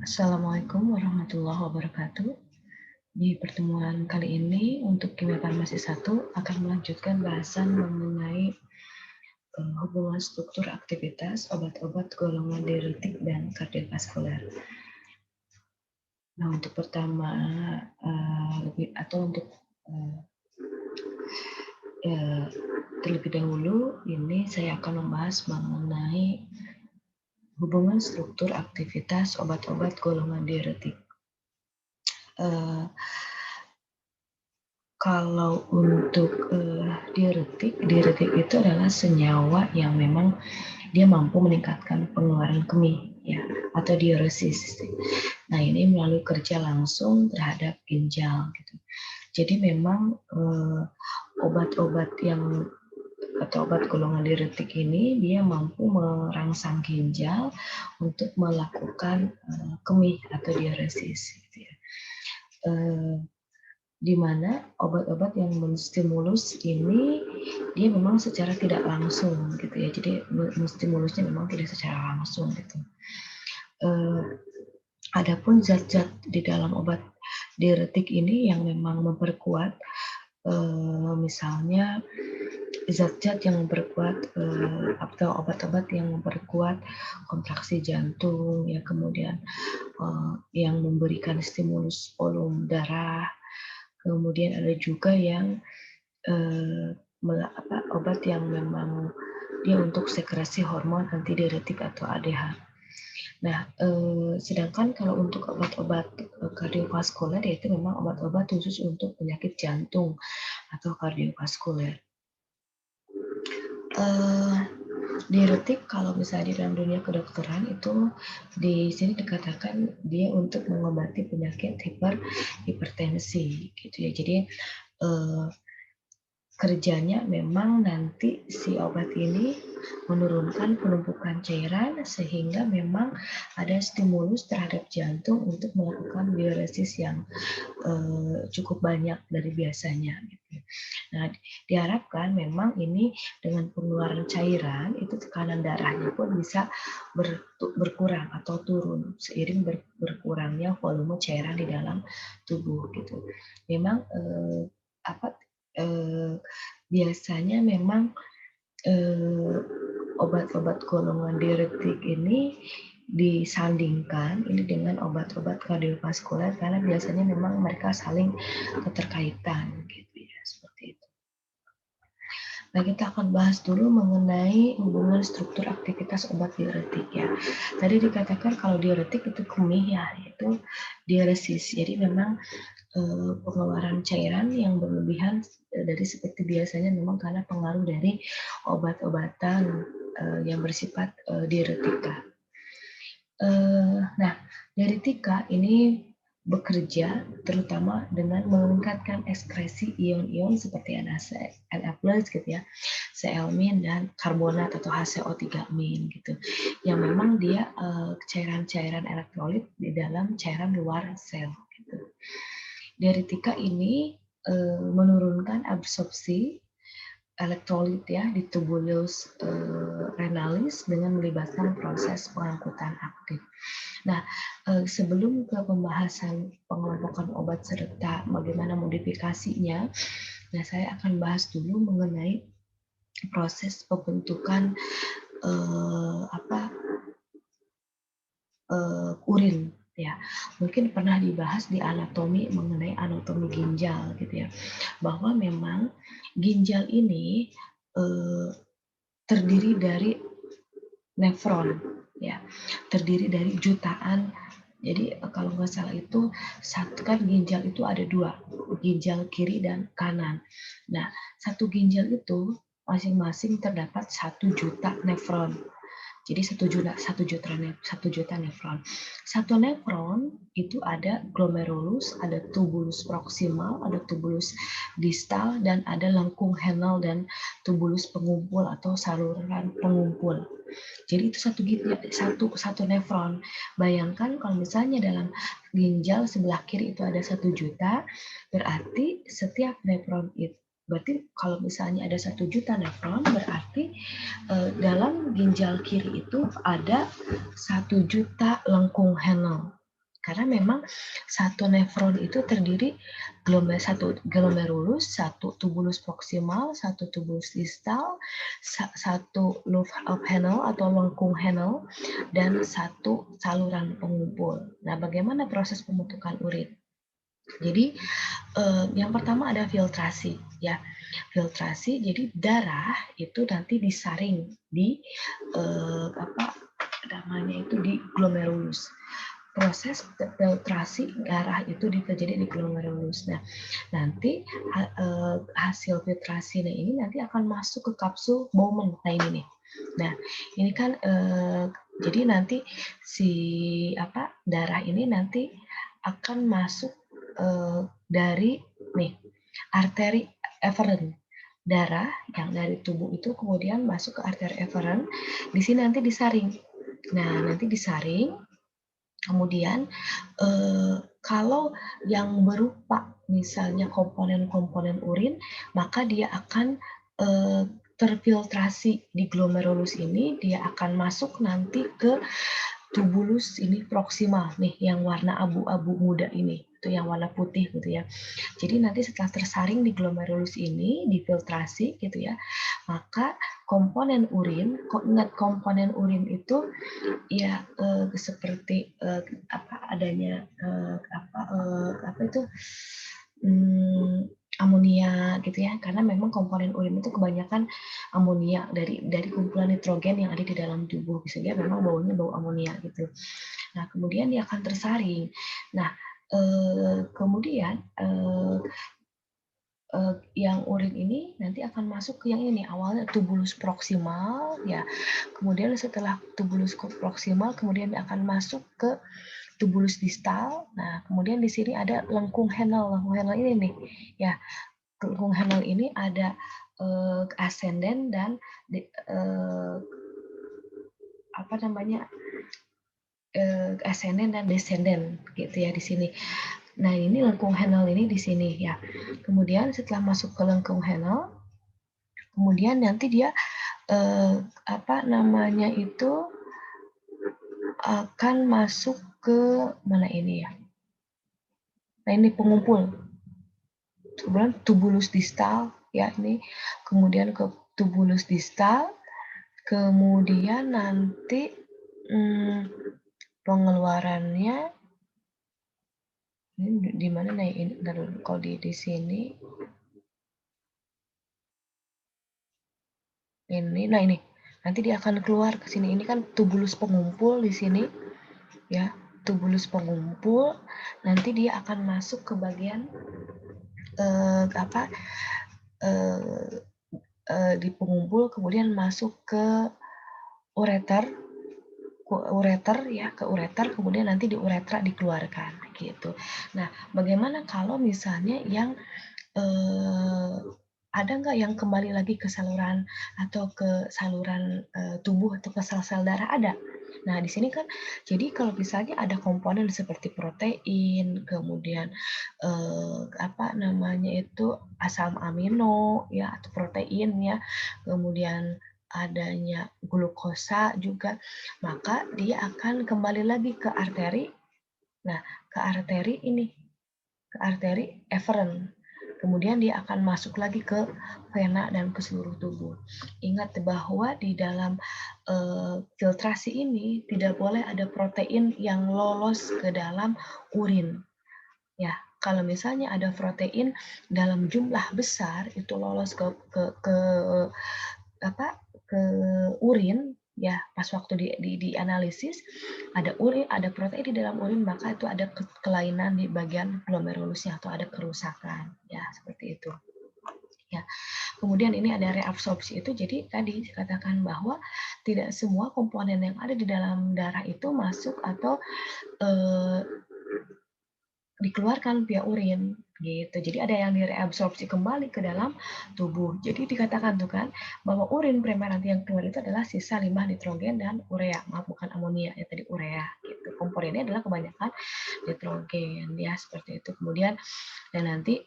Assalamualaikum warahmatullahi wabarakatuh. Di pertemuan kali ini untuk kimia farmasi 1 akan melanjutkan bahasan mengenai hubungan struktur aktivitas obat-obat golongan diuretik dan kardiovaskuler. Nah, untuk pertama terlebih dahulu ini saya akan membahas mengenai hubungan struktur aktivitas obat-obat golongan diuretik. Kalau untuk diuretik itu adalah senyawa yang memang dia mampu meningkatkan pengeluaran kemih ya atau diuresis. Nah, ini melalui kerja langsung terhadap ginjal gitu. Jadi memang obat-obat atau obat golongan diuretik ini dia mampu merangsang ginjal untuk melakukan kemih atau diuresis gitu ya. Di mana obat-obat yang menstimulus ini dia memang secara tidak langsung gitu ya, jadi menstimulusnya memang tidak secara langsung gitu. Adapun zat-zat di dalam obat diuretik ini yang memang memperkuat, misalnya zat-zat yang memperkuat atau obat-obat yang memperkuat kontraksi jantung ya, kemudian yang memberikan stimulus volume darah. Kemudian ada juga yang obat yang memang dia untuk sekresi hormon antidiuretik atau ADH. Nah, sedangkan kalau untuk obat-obat kardiovaskuler yaitu memang obat-obat khusus untuk penyakit jantung atau kardiovaskuler. Diuretik kalau misalnya di dalam dunia kedokteran itu di sini dikatakan dia untuk mengobati penyakit hipertensi gitu ya. Jadi kerjanya memang nanti si obat ini menurunkan penumpukan cairan sehingga memang ada stimulus terhadap jantung untuk melakukan diuresis yang cukup banyak dari biasanya gitu. Nah, diharapkan memang ini dengan pengeluaran cairan itu tekanan darahnya pun bisa berkurang atau turun seiring berkurangnya volume cairan di dalam tubuh gitu. Memang biasanya memang obat-obat golongan diuretik ini disandingkan ini dengan obat-obat kardiovaskuler karena biasanya memang mereka saling keterkaitan gitu ya, seperti itu. Nah, kita akan bahas dulu mengenai hubungan struktur aktivitas obat diuretik ya. Tadi dikatakan kalau diuretik itu kemih ya, itu diuresis. Jadi memang pengeluaran cairan yang berlebihan dari seperti biasanya memang karena pengaruh dari obat-obatan yang bersifat diuretika. Nah, diuretika ini bekerja terutama dengan meningkatkan ekskresi ion-ion seperti Na gitu ya, Cl- dan karbonat atau HCO3- gitu. Yang memang dia cairan-cairan elektrolit di dalam cairan luar sel gitu. Diuretika ini menurunkan absorpsi elektrolit ya di tubulus renalis dengan melibatkan proses pengangkutan aktif. Nah, sebelum ke pembahasan pengelompokan obat serta bagaimana modifikasinya, nah saya akan bahas dulu mengenai proses pembentukan urin ya. Mungkin pernah dibahas di anatomi mengenai anatomi ginjal gitu ya, bahwa memang ginjal ini terdiri dari nefron ya, terdiri dari jutaan. Jadi kalau nggak salah itu satu kan ginjal itu ada dua, ginjal kiri dan kanan. Nah, satu ginjal itu masing-masing terdapat 1 juta nefron. Jadi 1 juta nefron. Satu nefron itu ada glomerulus, ada tubulus proksimal, ada tubulus distal, dan ada lengkung Henle dan tubulus pengumpul atau saluran pengumpul. Jadi itu satu nefron. Bayangkan kalau misalnya dalam ginjal sebelah kiri itu ada 1 juta, berarti setiap nefron itu Berarti kalau misalnya ada 1 juta nefron, berarti dalam ginjal kiri itu ada 1 juta lengkung Henle. Karena memang satu nefron itu terdiri satu glomerulus, satu tubulus proksimal, satu tubulus distal, satu loop of Henle atau lengkung Henle, dan satu saluran pengumpul. Nah, bagaimana proses pembentukan urin? Jadi yang pertama ada filtrasi, ya. Filtrasi, jadi darah itu nanti disaring di apa namanya itu di glomerulus. Proses filtrasi darah itu terjadi di glomerulus. Nah, nanti hasil filtrasinya ini nanti akan masuk ke kapsul Bowman. Nah, ini nih. Nah, ini kan jadi nanti si darah ini nanti akan masuk dari nih arteri efferent. Darah yang dari tubuh itu kemudian masuk ke arteri efferent. Di sini nanti disaring. Nah, nanti disaring. Kemudian kalau yang berupa misalnya komponen-komponen urin, maka dia akan terfiltrasi di glomerulus ini, dia akan masuk nanti ke tubulus ini proksimal nih, yang warna abu-abu muda ini, itu yang warna putih gitu ya. Jadi nanti setelah tersaring di glomerulus ini, difiltrasi gitu ya, maka komponen urin, ingat komponen urin itu ya seperti adanya apa itu amonia gitu ya, karena memang komponen urin itu kebanyakan amonia dari kumpulan nitrogen yang ada di dalam tubuh, sehingga memang baunya bau amonia gitu. Nah, kemudian dia akan tersaring. Nah, kemudian yang urin ini nanti akan masuk ke yang ini, awalnya tubulus proksimal ya, kemudian setelah tubulus proksimal kemudian akan masuk ke tubulus distal. Nah, kemudian di sini ada lengkung Henle. Lengkung Henle ini nih, ya, lengkung Henle ini ada ascendant dan apa namanya ascendant dan descendant gitu ya di sini. Nah, ini lengkung Henle ini di sini ya. Kemudian setelah masuk ke lengkung Henle, kemudian nanti dia apa namanya itu akan masuk ke mana ini ya? Nah, ini pengumpul. Kemudian tubulus distal ya ini, kemudian ke tubulus distal, kemudian nanti pengeluarannya ini di mana nih ini kalau di sini ini, nah ini nanti dia akan keluar ke sini, ini kan tubulus pengumpul di sini ya, tubulus pengumpul, nanti dia akan masuk ke bagian di pengumpul, kemudian masuk ke ureter ya, ke ureter, kemudian nanti di uretra dikeluarkan gitu. Nah, bagaimana kalau misalnya yang ada nggak yang kembali lagi ke saluran atau ke saluran tubuh atau ke sel-sel darah? Ada. Nah, di sini kan, jadi kalau misalnya ada komponen seperti protein, kemudian apa namanya itu asam amino ya atau protein ya, kemudian adanya glukosa juga, maka dia akan kembali lagi ke arteri. Nah, ke arteri ini, ke arteri efferent. Kemudian dia akan masuk lagi ke vena dan ke seluruh tubuh. Ingat bahwa di dalam filtrasi ini tidak boleh ada protein yang lolos ke dalam urin. Ya, kalau misalnya ada protein dalam jumlah besar itu lolos ke urin ya, pas waktu di analisis ada urin, ada protein di dalam urin, maka itu ada kelainan di bagian glomerulusnya atau ada kerusakan ya, seperti itu ya. Kemudian ini ada reabsorpsi, itu jadi tadi dikatakan bahwa tidak semua komponen yang ada di dalam darah itu masuk atau dikeluarkan via urin gitu. Jadi ada yang direabsorpsi kembali ke dalam tubuh. Jadi dikatakan tuh kan bahwa urin primer nanti yang keluar itu adalah sisa limbah nitrogen dan urea. Maaf, bukan amonia ya, tadi urea gitu. Komponennya adalah kebanyakan nitrogen ya, seperti itu. Kemudian dan nanti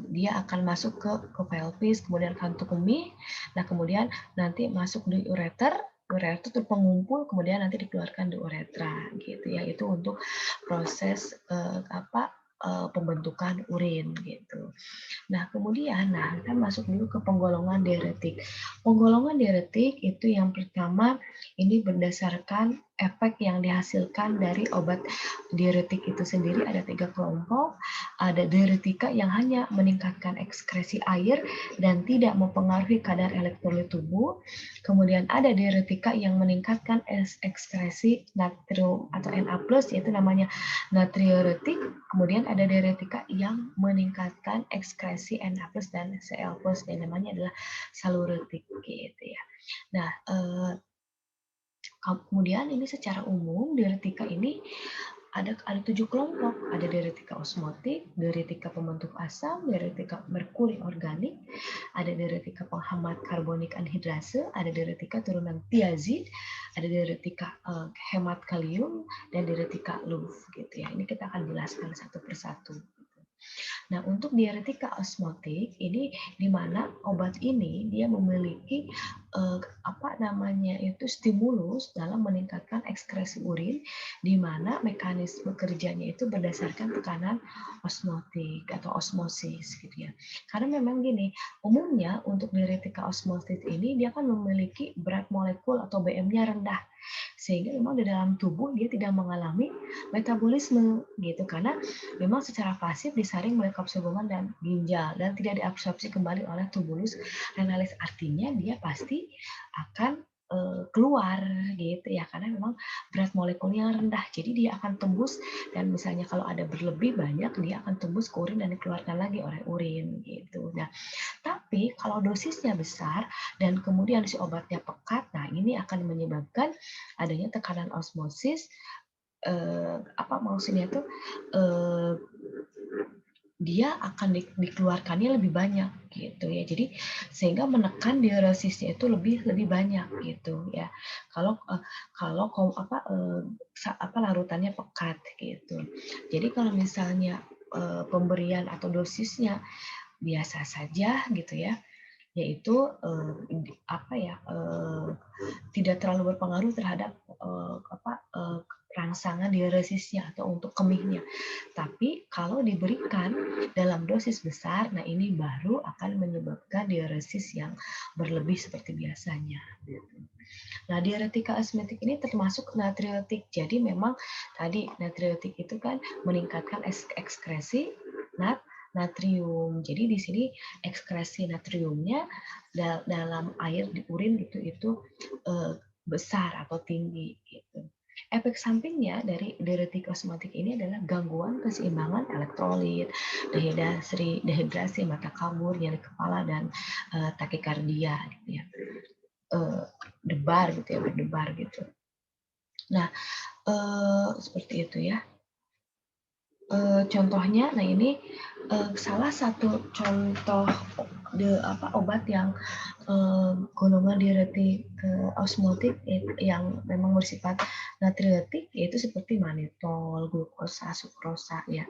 dia akan masuk ke pelvis, kemudian kantung kemih. Nah, kemudian nanti masuk di ureter, ureter itu pengumpul, kemudian nanti dikeluarkan di uretra, gitu ya. Itu untuk proses pembentukan urin, gitu. Nah, kemudian, kita masuk dulu ke penggolongan diuretik. Penggolongan diuretik itu yang pertama, ini berdasarkan efek yang dihasilkan dari obat diuretik itu sendiri ada 3 kelompok. Ada diuretika yang hanya meningkatkan ekskresi air dan tidak mempengaruhi kadar elektrolit tubuh. Kemudian ada diuretika yang meningkatkan ekskresi natrium atau Na+, yaitu namanya natriuretik. Kemudian ada diuretika yang meningkatkan ekskresi Na+ dan Cl+, yang namanya adalah saluretik, gitu ya. Nah, kemudian ini secara umum diuretika ini ada 7 kelompok. Ada diuretika osmotik, diuretika pembentuk asam, diuretika merkuri organik, ada diuretika penghambat karbonik anhidrase, ada diuretika turunan tiazid, ada diuretika hemat kalium, dan diuretika lumf, gitu ya. Ini kita akan jelaskan satu persatu. Nah, untuk diuretika osmotik ini di mana obat ini dia memiliki stimulus dalam meningkatkan ekskresi urin, di mana mekanisme kerjanya itu berdasarkan tekanan osmotik atau osmosis, gitu ya. Karena memang gini, umumnya untuk diuretika osmotik ini dia kan memiliki berat molekul atau BM-nya rendah, sehingga memang di dalam tubuh dia tidak mengalami metabolisme, gitu, karena memang secara pasif disaring melalui kapsul bohongan dan ginjal dan tidak diabsorpsi kembali oleh tubulus renalis. Artinya dia pasti akan keluar, gitu ya, karena memang berat molekulnya rendah, jadi dia akan tembus, dan misalnya kalau ada berlebih banyak dia akan tembus ke urin dan dikeluarkan lagi oleh urin, gitu. Nah, tapi kalau dosisnya besar dan kemudian si obatnya pekat, nah ini akan menyebabkan adanya tekanan osmosis. Maksudnya itu dia akan dikeluarkannya lebih banyak, gitu ya. Jadi sehingga menekan diuresisnya itu lebih banyak, gitu ya. Kalau larutannya pekat, gitu. Jadi kalau misalnya pemberian atau dosisnya biasa saja, gitu ya, yaitu tidak terlalu berpengaruh terhadap rangsangan diuresisnya atau untuk kemihnya. Tapi kalau diberikan dalam dosis besar, nah ini baru akan menyebabkan diuresis yang berlebih seperti biasanya. Nah, diuretika osmotik ini termasuk natriuretik. Jadi memang tadi natriuretik itu kan meningkatkan ekskresi natrium. Jadi di sini ekskresi natriumnya dalam air di urin itu besar atau tinggi, gitu. Efek sampingnya dari diuretik osmotik ini adalah gangguan keseimbangan elektrolit, dehidrasi, mata kabur, nyeri kepala, dan takikardia, gitu ya. Berdebar gitu. Nah, seperti itu ya. Contohnya, nah ini salah satu contoh obat yang golongan diuretik osmotik yang memang bersifat natriuretik, yaitu seperti manitol, glukosa, sukrosa ya.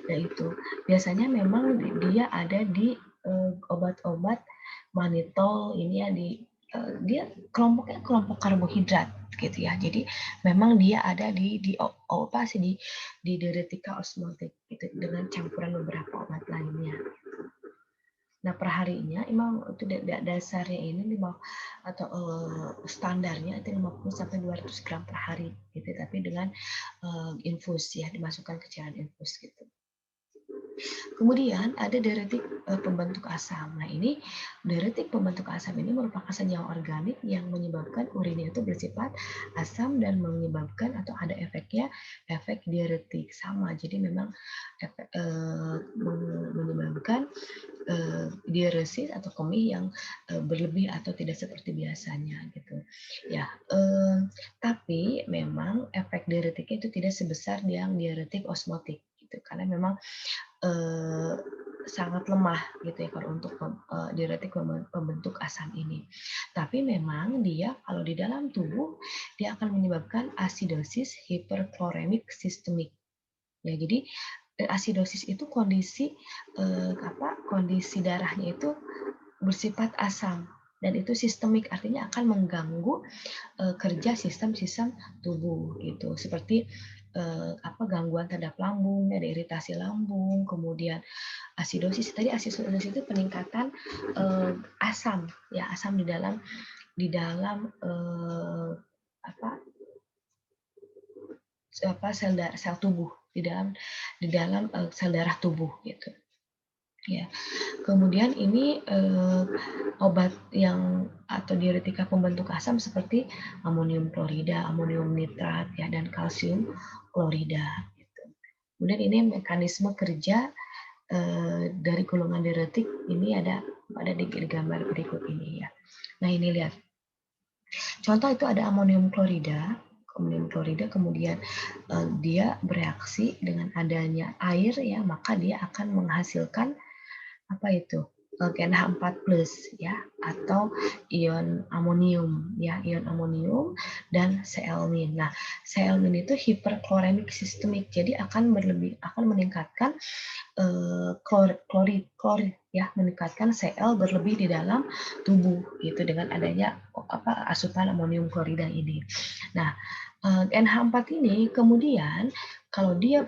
Dan itu biasanya memang dia ada di obat-obat manitol ini ya, dia kelompok karbohidrat, gitu ya. Jadi memang dia ada di diuretika osmotik gitu, dengan campuran beberapa obat lainnya. Nah, perharinya emang itu dasarnya ini standarnya itu 50 sampai 200 gram per hari, gitu. Tapi dengan infus ya, dimasukkan ke cairan infus, gitu. Kemudian ada diuretik pembentuk asam. Nah, ini diuretik pembentuk asam ini merupakan senyawa organik yang menyebabkan urinnya itu bersifat asam dan menyebabkan atau ada efeknya efek diuretik sama. Jadi memang menyebabkan diuresis atau kemih yang berlebih atau tidak seperti biasanya, gitu. Ya, tapi memang efek diuretiknya itu tidak sebesar yang diuretik osmotik, gitu. Karena memang sangat lemah, gitu ya, kalau untuk diuretik pembentuk asam ini. Tapi memang dia kalau di dalam tubuh dia akan menyebabkan asidosis hiperkloremik sistemik. Ya, jadi Asidosis itu kondisi kondisi darahnya itu bersifat asam dan itu sistemik, artinya akan mengganggu kerja sistem-sistem tubuh gitu, seperti gangguan terhadap lambung, ada iritasi lambung, kemudian asidosis. Tadi asidosis itu peningkatan asam, ya asam di dalam sel tubuh, di dalam sel darah tubuh gitu. Ya. Kemudian ini obat yang atau diuretika pembentuk asam seperti amonium klorida, amonium nitrat ya dan kalsium klorida gitu. Kemudian ini mekanisme kerja dari golongan diuretik ini ada di gambar berikut ini ya. Nah, ini lihat. Contoh itu ada amonium klorida, kemudian dia bereaksi dengan adanya air ya, maka dia akan menghasilkan apa itu GNH4+ ya atau ion amonium ya, ion amonium dan Cl-min. Nah, Cl-min itu hiperkloremik sistemik, jadi akan meningkatkan klorid ya, meningkatkan Cl berlebih di dalam tubuh gitu dengan adanya asupan amonium klorida ini. Nah, NH4 ini kemudian kalau dia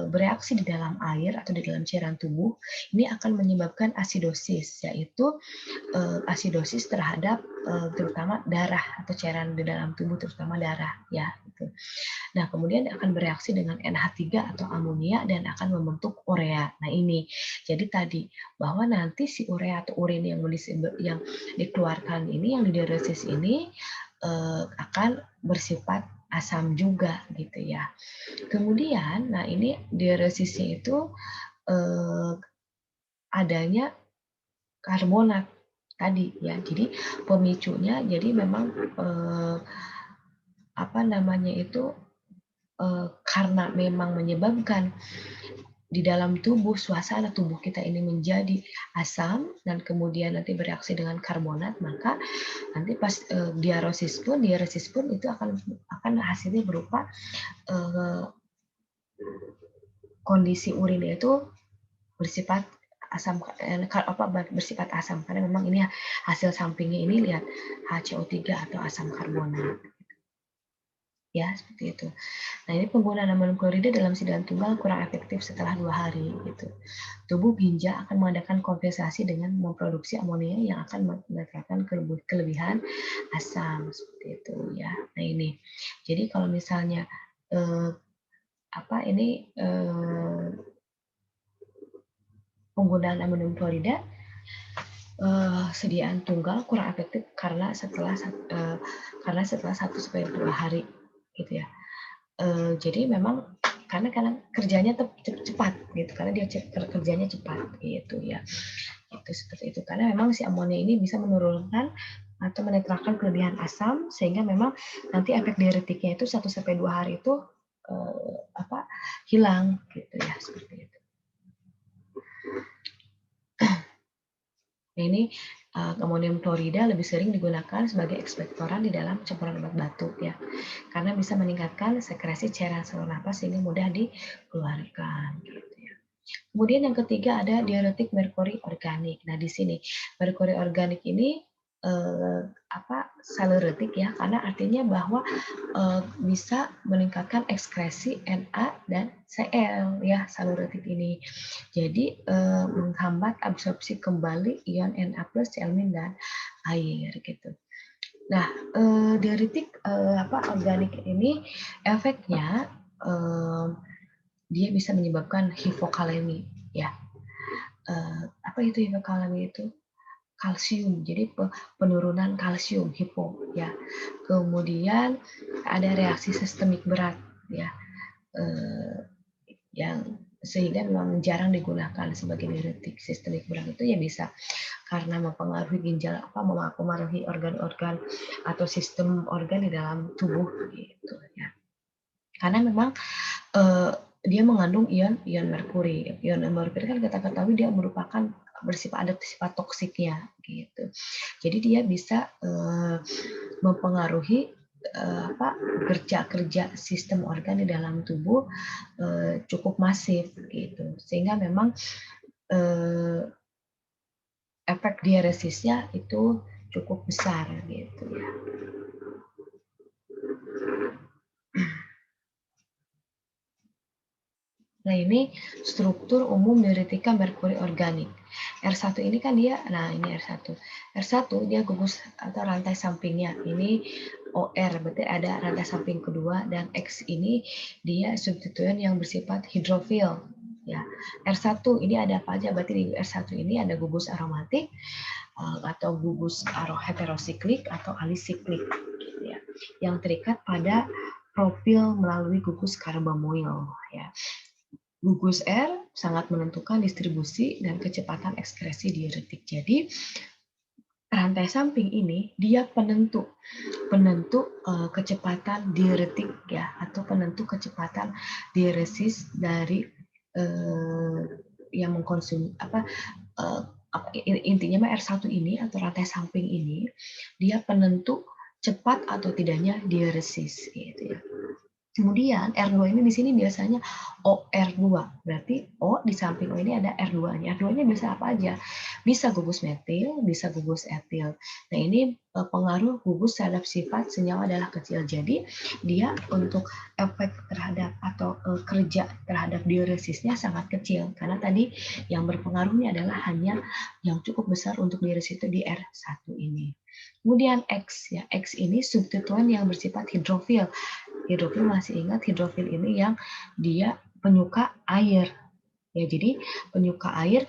bereaksi di dalam air atau di dalam cairan tubuh, ini akan menyebabkan asidosis, yaitu asidosis terhadap terutama darah atau cairan di dalam tubuh, terutama darah ya. Gitu. Nah, kemudian akan bereaksi dengan NH3 atau amonia dan akan membentuk urea. Nah, ini jadi tadi bahwa nanti si urea atau urin yang dikeluarkan ini, yang diuresis ini akan bersifat asam juga gitu ya. Kemudian, nah ini diuresisnya itu adanya karbonat tadi ya. Jadi pemicunya jadi memang karena memang menyebabkan di dalam tubuh, suasana tubuh kita ini menjadi asam dan kemudian nanti bereaksi dengan karbonat, maka nanti pas diuresis pun itu akan hasilnya berupa kondisi urinnya itu bersifat asam bersifat asam karena memang ini hasil sampingnya ini lihat HCO3 atau asam karbonat. Ya, seperti itu. Nah, ini penggunaan amonium klorida dalam sidang tunggal kurang efektif setelah 2 hari gitu. Tubuh ginja akan mengadakan kompensasi dengan memproduksi amonia yang akan menetralkan kelebihan asam seperti itu ya. Nah, ini. Jadi kalau misalnya penggunaan amonium klorida sediaan tunggal kurang efektif karena setelah 1-2 hari gitu ya. Jadi memang karena kerjanya cepat gitu, karena dia kerjanya cepat gitu ya. Itu seperti itu karena memang si amonia ini bisa menurunkan atau menetralkan kelebihan asam sehingga memang nanti efek diuretiknya itu 1-2 hari itu hilang gitu ya, seperti itu. Nah, ini amonium klorida lebih sering digunakan sebagai ekspektoran di dalam campuran obat batuk ya, karena bisa meningkatkan sekresi cairan saluran napas sehingga mudah dikeluarkan. Gitu ya. Kemudian yang ketiga ada diuretik merkuri organik. Nah, di sini merkuri organik ini saluretik ya, karena artinya bahwa bisa meningkatkan ekskresi Na dan Cl ya saluretik ini. Jadi menghambat absorpsi kembali ion Na+, Cl- dan air gitu. Nah, diuretik organik ini efeknya dia bisa menyebabkan hipokalemi ya. Apa itu hipokalemi itu? Kalsium, jadi penurunan kalsium hipo ya. Kemudian ada reaksi sistemik berat ya, yang sehingga memang jarang digunakan sebagai diuretik. Sistemik berat itu ya bisa karena mempengaruhi ginjal, mempengaruhi organ-organ atau sistem organ di dalam tubuh gitu ya. Karena memang dia mengandung ion merkuri. Ion merkuri kan kita ketahui dia merupakan ada sifat toksiknya gitu. Jadi dia bisa mempengaruhi kerja sistem organ di dalam tubuh cukup masif gitu, sehingga memang efek diuresisnya itu cukup besar gitu ya. Nah, ini struktur umum diuretika merkuri organik. R1 ini kan dia, nah ini R1. R1 dia gugus atau rantai sampingnya. Ini OR, berarti ada rantai samping kedua, dan X ini dia substituen yang bersifat hidrofil. Ya, R1 ini ada apa aja? Berarti di R1 ini ada gugus aromatik atau gugus heterosiklik atau alisiklik gitu ya. Yang terikat pada propil melalui gugus karbamoil ya. Gugus R sangat menentukan distribusi dan kecepatan ekskresi diuretik. Jadi rantai samping ini dia penentu kecepatan diuretik ya, atau penentu kecepatan diuresis dari yang mengkonsumsi intinya R1 ini atau rantai samping ini dia penentu cepat atau tidaknya diuresis gitu ya. Kemudian R2 ini di sini biasanya OR2, berarti O di samping O ini ada R2-nya. R2-nya bisa apa aja? Bisa gugus metil, bisa gugus etil. Nah, ini pengaruh gugus terhadap sifat senyawa adalah kecil. Jadi, dia untuk efek terhadap atau kerja terhadap diuresisnya sangat kecil. Karena tadi yang berpengaruhnya adalah hanya yang cukup besar untuk diuresis itu di R1 ini. Kemudian X, ya X ini substituen yang bersifat hidrofil. Hidrofil masih ingat hidrofil ini yang dia penyuka air. Ya, jadi penyuka air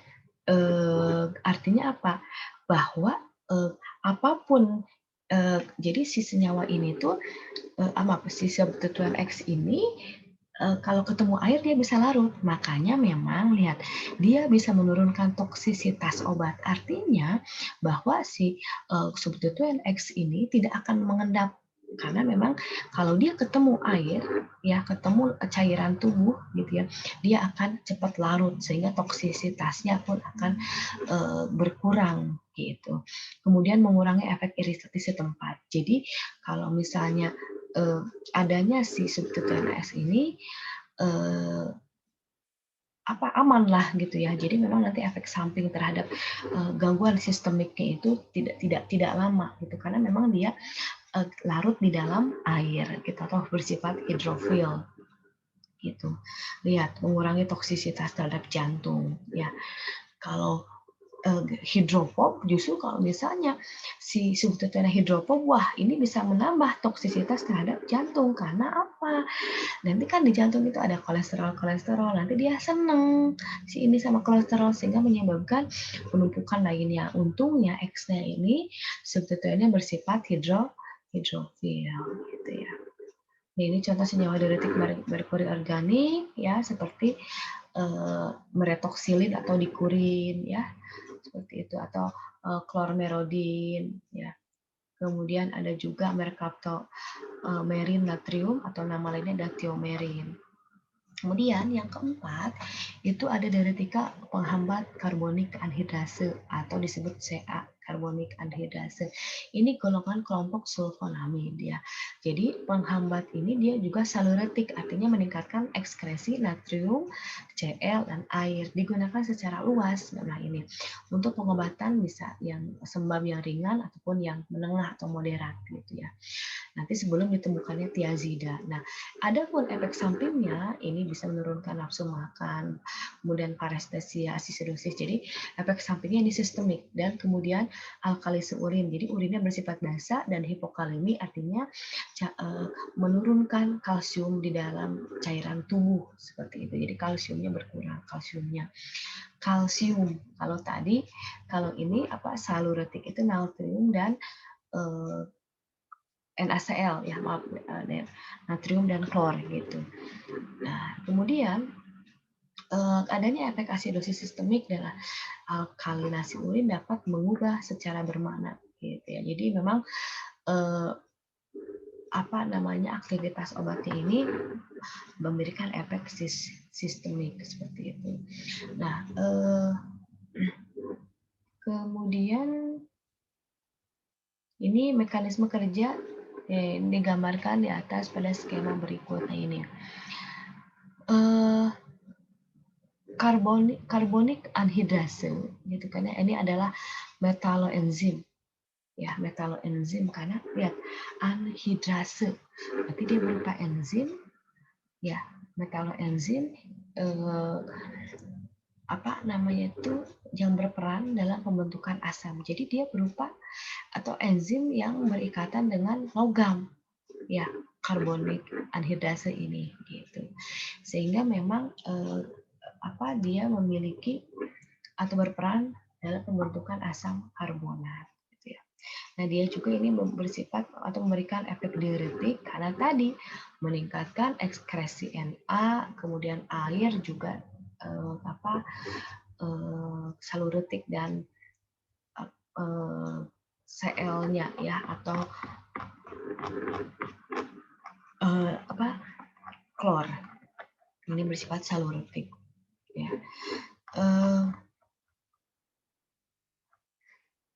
artinya apa? Bahwa apapun jadi si senyawa ini tuh si substituen X ini kalau ketemu air dia bisa larut. Makanya memang lihat dia bisa menurunkan toksisitas obat. Artinya bahwa si substituen X ini tidak akan mengendap, karena memang kalau dia ketemu air ya, ketemu cairan tubuh gitu ya, dia akan cepat larut sehingga toksisitasnya pun akan berkurang gitu. Kemudian mengurangi efek iritasi setempat. Jadi kalau misalnya adanya si substituen S ini aman lah gitu ya. Jadi memang nanti efek samping terhadap gangguan sistemiknya itu tidak lama gitu, karena memang dia larut di dalam air gitu atau bersifat hidrofil gitu. Lihat, mengurangi toksisitas terhadap jantung ya. Kalau hidrofob, justru kalau misalnya si substituen hidrofob, wah ini bisa menambah toksisitas terhadap jantung. Karena apa? Nanti kan di jantung itu ada kolesterol, nanti dia seneng si ini sama kolesterol sehingga menyebabkan penumpukan lainnya. Untungnya X-nya ini substituennya bersifat hidrofil gitu ya. Nah, ini contoh senyawa diuretik merkuri organik ya, seperti meretoxilin atau dikurin ya, seperti itu, atau klormerodin ya. Kemudian ada juga mercaptomerin natrium atau nama lainnya ada thiomerin. Kemudian yang keempat itu ada diuretika penghambat karbonik anhidrase atau disebut CA, karbonik anhidrase. Ini golongan kelompok sulfonamid ya. Jadi penghambat ini dia juga saluretik, artinya meningkatkan ekskresi natrium, Cl dan air. Digunakan secara luas. Nah, ini untuk pengobatan bisa yang sembab yang ringan ataupun yang menengah atau moderat gitu ya. Nanti sebelum ditemukannya tiazida. Nah, adapun efek sampingnya ini bisa menurunkan nafsu makan, kemudian parestesia, asidosis. Jadi efek sampingnya ini sistemik, dan kemudian alkalisi urin. Jadi urinnya bersifat basa, dan hipokalemi artinya menurunkan kalsium di dalam cairan tubuh seperti itu. Jadi kalsiumnya berkurang, kalsium. Kalau ini saluretik itu natrium dan NaCl ya, maaf, natrium dan klor gitu. Nah, kemudian adanya efek asidosis sistemik dan alkalinasi urin dapat mengubah secara bermakna gitu ya. Jadi memang aktivitas obatnya ini memberikan efek sistemik seperti itu. Nah, kemudian ini mekanisme kerja Ini digambarkan di atas pada skema berikut. Nah, ini karbonik anhidrase, gitu kan ya. Ini adalah metaloenzim, ya, metaloenzim, karena lihat anhidrase, berarti dia berupa enzim, ya, metaloenzim, apa namanya itu, yang berperan dalam pembentukan asam. Jadi dia berupa atau enzim yang berikatan dengan logam, ya, karbonik anhidrase ini, gitu. Sehingga memang dia memiliki atau berperan dalam pembentukan asam karbonat, gitu ya. Nah, dia juga ini bersifat atau memberikan efek diuretik karena tadi meningkatkan ekskresi Na, kemudian air juga saluretik dan Cl-nya, ya, atau klor. Ini bersifat saluretik, ya.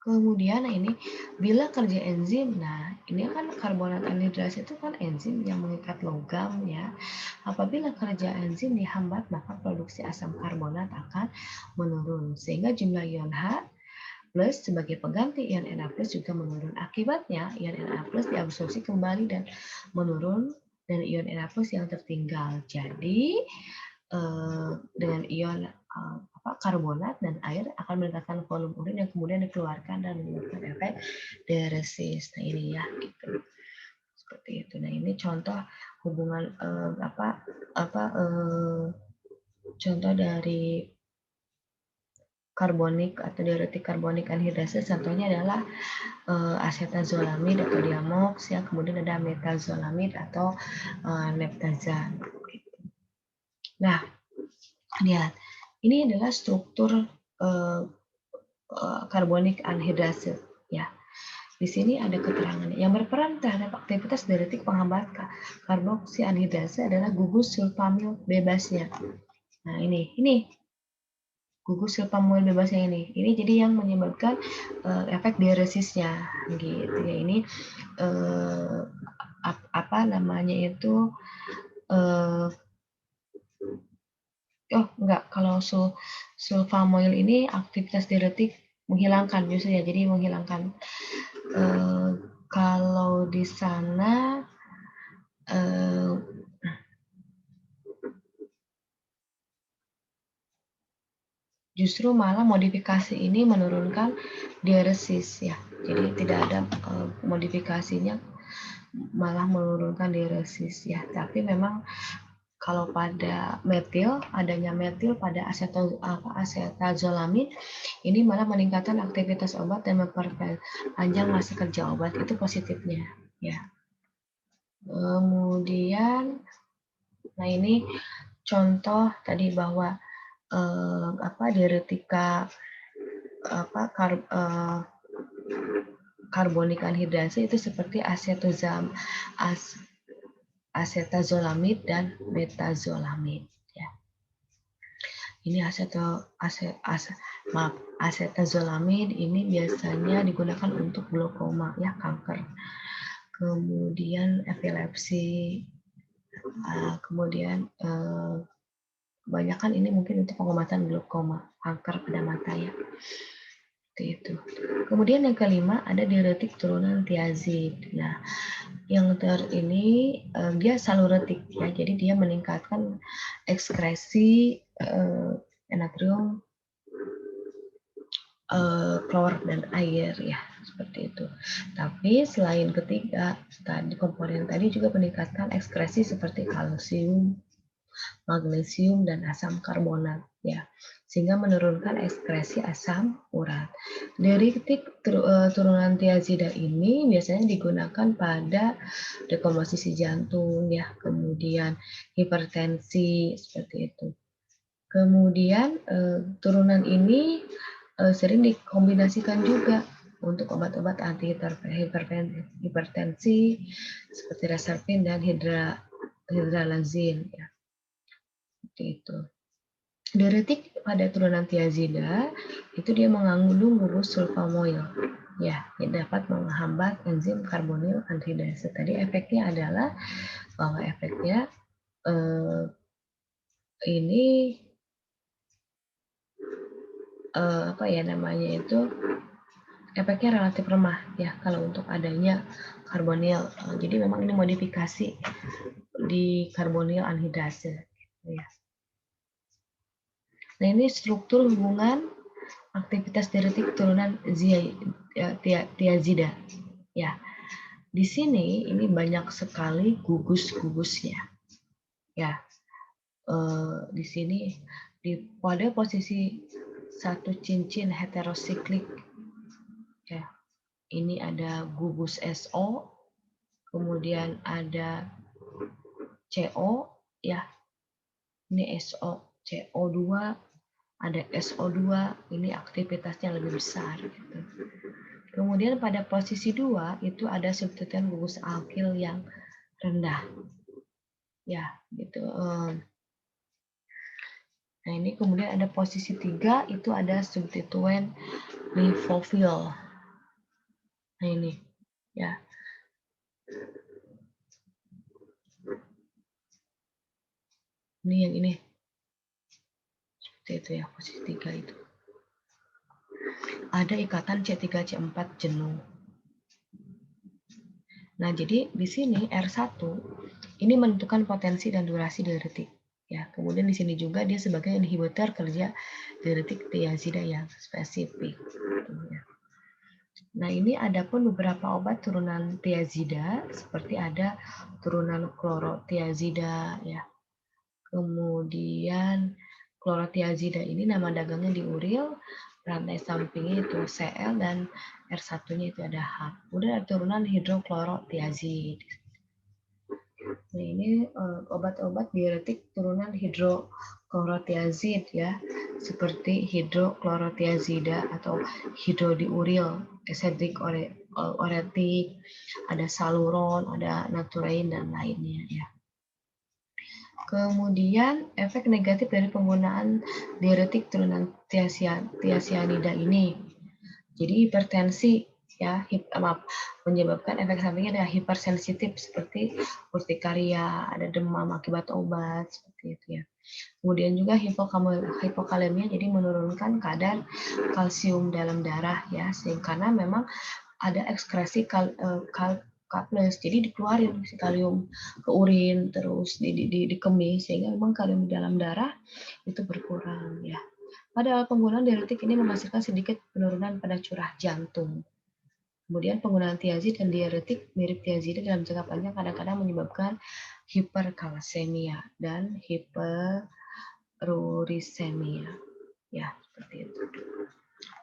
Kemudian ini bila kerja enzim, nah ini kan karbonat anhidrase itu kan enzim yang mengikat logam, ya. Apabila kerja enzim dihambat, maka produksi asam karbonat akan menurun sehingga jumlah ion H plus sebagai pengganti ion Na plus juga menurun. Akibatnya ion Na plus diabsorpsi kembali dan menurun dan ion Na plus yang tertinggal. Jadi dengan ion karbonat dan air akan meningkatkan volume urin yang kemudian dikeluarkan dan menimbulkan efek diuresis. Nah, ini ya, gitu. Seperti itu. Nah, ini contoh hubungan contoh dari karbonik atau diuretik karbonik anhidrase. Contohnya adalah asetazolamid atau diamox, ya, kemudian ada metazolamid atau neptazan. Nah, lihat, ini adalah struktur karbonik anhidrase, ya. Di sini ada keterangan yang berperan terhadap aktivitas diuretik penghambat karboksi anhidrase adalah gugus sulfamil bebasnya. Nah, ini gugus sulfamil bebasnya ini jadi yang menyebabkan efek diuresisnya, gitu ya. Ini apa namanya itu kalau sulfamil ini aktivitas diuretik menghilangkan justru, ya, jadi menghilangkan. Kalau di sana justru malah modifikasi ini menurunkan diuresis, ya. Jadi tidak ada modifikasinya, malah menurunkan diuresis, ya. Tapi memang kalau pada metil, adanya metil pada asetazolamid ini malah meningkatkan aktivitas obat dan memperpanjang masa kerja obat, itu positifnya, ya. Kemudian, nah ini contoh tadi bahwa diuretika karbonik anhidrase itu seperti asetazolamid dan metazolamid, ya. Ini asetazolamid ini biasanya digunakan untuk glaukoma, ya, kanker. Kemudian epilepsi, kemudian kebanyakan ini mungkin untuk pengobatan glaukoma, kanker pada mata, ya. Itu. Kemudian yang kelima ada diuretik turunan tiazid. Nah, yang ini dia saluretik, ya, jadi dia meningkatkan ekskresi natrium, klor dan air, ya, seperti itu. Tapi selain ketiga tadi komponen tadi juga meningkatkan ekskresi seperti kalsium, magnesium dan asam karbonat, ya, sehingga menurunkan ekskresi asam urat. Diuretik turunan tiazida ini biasanya digunakan pada dekomposisi jantung, ya, kemudian hipertensi, seperti itu. Kemudian turunan ini sering dikombinasikan juga untuk obat-obat anti hipertensi seperti reserpin dan hidralazin, ya. Seperti itu. Diuretik pada turunan tiazida itu dia mengandung gugus sulfamil, ya, dapat menghambat enzim karbonil anhidrase. Tadi efeknya adalah bahwa efeknya ini apa ya namanya itu, efeknya relatif lemah ya kalau untuk adanya karbonil. Jadi memang ini modifikasi di karbonil anhidrase. Gitu ya. Nah ini struktur hubungan aktivitas diuretik turunan tiazida. Ya, di sini ini banyak sekali gugus-gugusnya. Ya, di sini pada posisi satu cincin heterosiklik. Ya, ini ada gugus SO, kemudian ada CO, ya, ini SO, CO2, ada SO2, ini aktivitasnya lebih besar. Gitu. Kemudian pada posisi 2 itu ada substituen gugus alkil yang rendah. Ya, gitu. Nah, ini kemudian ada posisi 3 itu ada substituen lifofil. Nah, ini ya. Ini yang ini. Seperti itu ya, posisi 3 itu. Ada ikatan C3C4 jenuh. Nah, jadi di sini R1 ini menentukan potensi dan durasi diuretik. Ya, kemudian di sini juga dia sebagai inhibitor kerja diuretik tiazida yang spesifik. Nah, ini ada pun beberapa obat turunan tiazida seperti ada turunan klorotiazida ya. Kemudian klorotiazida ini nama dagangnya diuril, rantai sampingnya itu Cl dan R1-nya itu ada H. Kemudian ada turunan hidroklorotiazid. Nah, ini obat-obat diuretik turunan hidroklorotiazid ya, seperti hidroklorotiazida atau hidrodiuril, esedrik oretik, ada saluron, ada naturain dan lainnya ya. Kemudian efek negatif dari penggunaan diuretik turunan tiazianida ini. Jadi hipertensi ya, menyebabkan efek sampingnya ada hipersensitif seperti urtikaria, ada demam akibat obat seperti itu ya. Kemudian juga hipokalemia, jadi menurunkan kadar kalsium dalam darah ya, karena memang ada ekskresi K+, jadi dikeluarin si kalium ke urin terus dikemis sehingga memang kalium di dalam darah itu berkurang ya. Padahal penggunaan diuretik ini menghasilkan sedikit penurunan pada curah jantung. Kemudian penggunaan tiazid dan diuretik mirip tiazida dalam jangka panjang kadang-kadang menyebabkan hiperkalsemia dan hiperurisemia. Ya, seperti itu.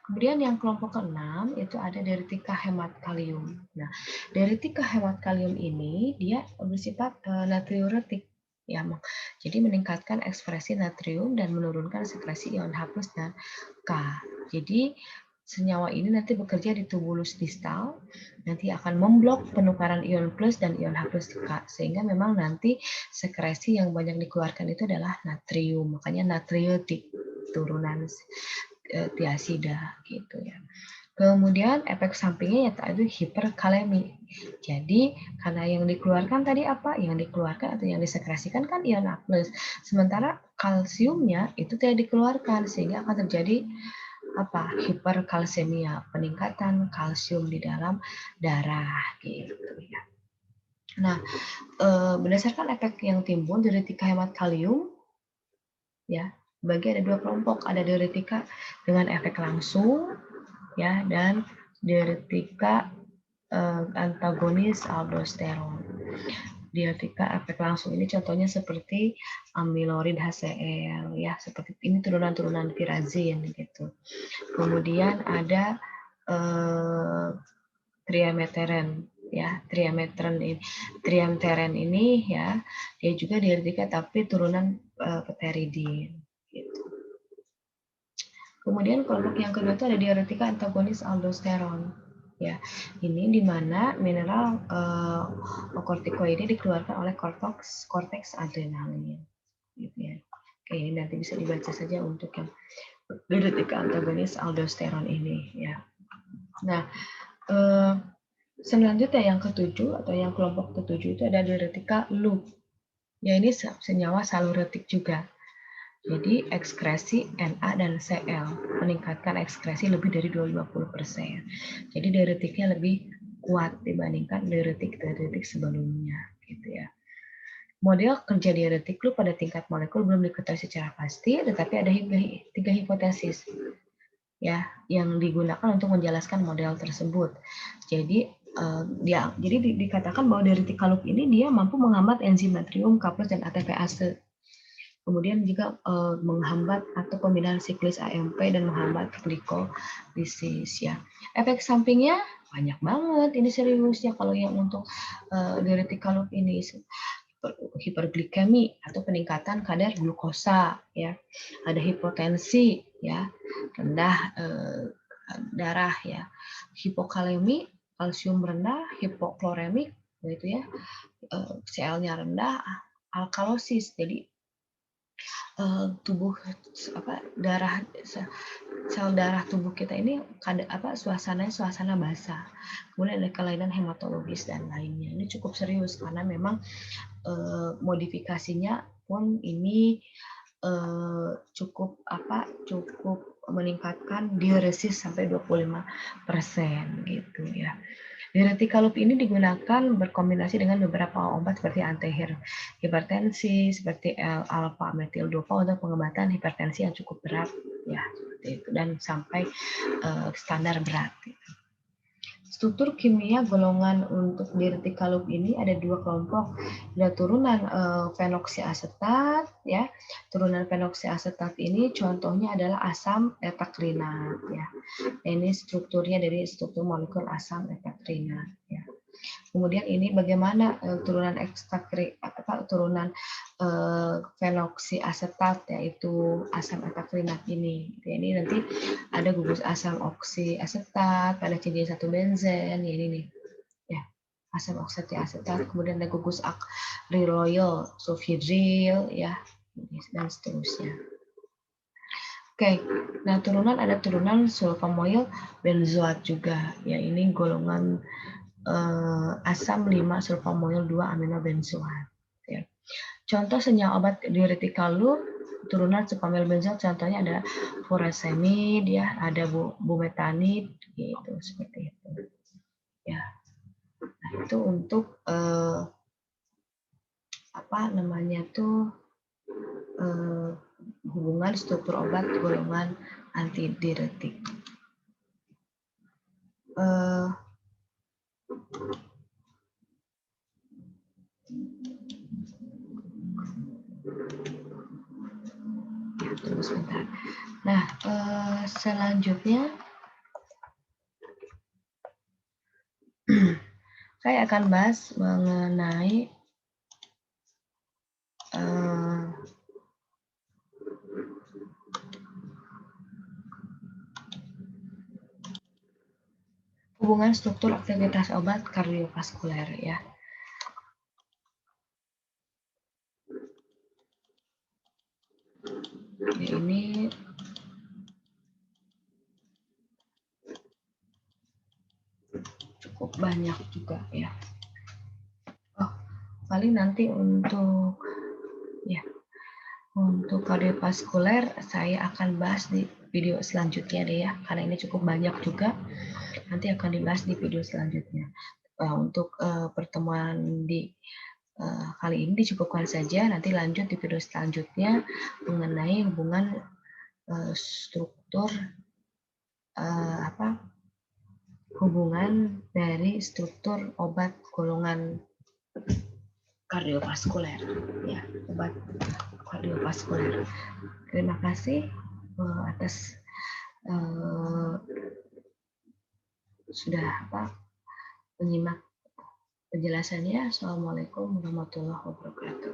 Kemudian yang kelompok ke-6 itu ada diuretika hemat kalium. Nah, diuretika hemat kalium ini dia bersifat natriuretik. Ya, jadi meningkatkan ekspresi natrium dan menurunkan sekresi ion H+ dan K. Jadi senyawa ini nanti bekerja di tubulus distal, nanti akan memblok penukaran ion plus dan ion H+ K, sehingga memang nanti sekresi yang banyak dikeluarkan itu adalah natrium, makanya natriuretik turunan tiazida gitu ya. Kemudian efek sampingnya yaitu hiperkalemi. Jadi karena yang dikeluarkan tadi apa? Yang dikeluarkan atau yang disekresikan kan ion H+. Sementara kalsiumnya itu tidak dikeluarkan sehingga akan terjadi apa? Hiperkalsemia, peningkatan kalsium di dalam darah gitu ya. Nah, berdasarkan efek yang timbul diuretika hemat kalium ya, bagi ada 2 kelompok, ada diuretika dengan efek langsung ya dan diuretika antagonis aldosteron. Diuretika efek langsung ini contohnya seperti amilorid HCl ya, seperti ini turunan-turunan tirazin gitu. Kemudian ada triameteren ya, triamteren ini ya, dia juga diuretika tapi turunan pteridin gitu. Kemudian kelompok yang kedua itu ada diuretika antagonis aldosteron. Ya, ini di mana mineral kortikoid ini dikeluarkan oleh korteks adrenalin. Gitu ya. Oke, ini nanti bisa dibaca saja untuk yang diuretika antagonis aldosteron ini. Ya. Nah, selanjutnya yang ketujuh atau yang kelompok ketujuh itu ada diuretika loop. Ya, ini senyawa saluretik juga. Jadi ekskresi Na dan Cl meningkatkan ekskresi lebih dari 250%. Jadi diuretiknya lebih kuat dibandingkan diuretik sebelumnya, gitu ya. Model kerja diuretik loop pada tingkat molekul belum diketahui secara pasti, tetapi ada 3 hipotesis ya yang digunakan untuk menjelaskan model tersebut. Jadi dikatakan bahwa diuretika loop ini dia mampu menghambat enzim natrium, K+ dan ATPase. Kemudian juga menghambat atau pembinaan siklis AMP dan menghambat glikolisis ya. Efek sampingnya banyak banget, ini seriusnya kalau yang untuk diuretika loop ini, hiperglikemi atau peningkatan kadar glukosa ya, ada hipotensi ya, rendah darah ya, hipokalemi, kalsium rendah, hipokloremik gitu ya, Cl-nya rendah, alkalosis, jadi tubuh darah sel darah tubuh kita ini suasananya suasana basah, kemudian ada kelainan hematologis dan lainnya. Ini cukup serius karena memang modifikasinya pun ini cukup meningkatkan diuresis sampai 25% gitu ya. Diuretika loop ini digunakan berkombinasi dengan beberapa obat seperti antihipertensi seperti alpha metil dopa untuk pengobatan hipertensi yang cukup berat ya, seperti itu, dan sampai standar berat. Gitu. Struktur kimia golongan untuk diuretika loop ini ada 2 kelompok. Ada turunan fenoksiasetat ya. Turunan fenoksiasetat ini contohnya adalah asam etakrinat ya. Ini strukturnya dari struktur molekul asam etakrinat ya. Kemudian ini bagaimana turunan fenoksiasetat yaitu asam etakrinat ini. Ini nanti ada gugus asam oksiasetat pada cincin 1 benzen ya, ini nih. Ya, asam oksiasetat, kemudian ada gugus akriloyl sulfhidril ya, dan seterusnya. Oke, nah ada turunan sulfamoyl benzoat juga ya, ini golongan asam 5 sulfamoyl 2 aminobenzoat ya. Contoh senyawa obat diuretika loop turunan sulfamoyl benzoat contohnya ada furosemid ya, ada bumetanid gitu, seperti itu ya. Nah, itu untuk hubungan struktur obat golongan antidiuretik. Tunggu sebentar. Nah, selanjutnya saya akan bahas mengenai hubungan struktur aktivitas obat kardiovaskuler ya. Ini cukup banyak juga ya. Oh, paling nanti untuk kardiovaskuler saya akan bahas di video selanjutnya deh ya, karena ini cukup banyak juga. Nanti akan dibahas di video selanjutnya. Untuk pertemuan di kali ini dicukupkan saja. Nanti lanjut di video selanjutnya mengenai hubungan struktur hubungan dari struktur obat golongan kardiovaskuler ya, obat kardiovaskuler. Terima kasih atas sudah menyimak penjelasannya. Assalamualaikum warahmatullahi wabarakatuh.